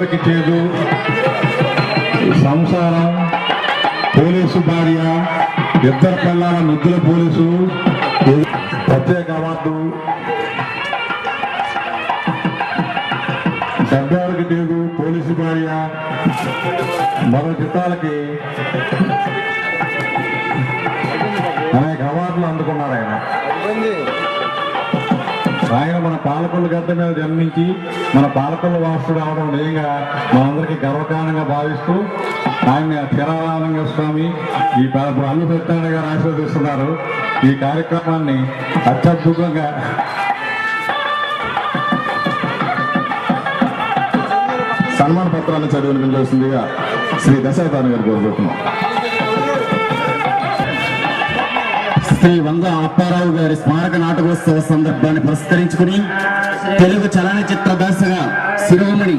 చేదు సంసారం, పోలీసు భార్య, ఇద్దరు పిల్లల ముద్దుల పోలీసు, ప్రత్యేక అవార్డు, పెద్దవారికి చేదు, పోలీసు భార్య, మరో చిత్రాలకి అనేక అవార్డులు అందుకున్నారు. ఆయన మన పాలకొల్లు గడ్డ మీద జన్మించి మన పాలకొల్లు వాసుడు అవడం నిజంగా మనందరికీ గర్వకారణంగా భావిస్తూ ఆయన తిరారామలింగ స్వామి ఈ అల్లు సత్యనారాయణ గారు ఆశీర్వదిస్తున్నారు. ఈ కార్యక్రమాన్ని అత్యద్భుతంగా సన్మాన పత్రాలను చదివి వినిపించవలసిందిగా శ్రీ దశావతారం గారు కోరుకుంటున్నాం. శ్రీ వంగ అప్పారావు గారి స్మారక నాటకోత్సవ సందర్భాన్ని పురస్కరించుకుని తెలుగు చలనచిత్ర దర్శక శిరోమణి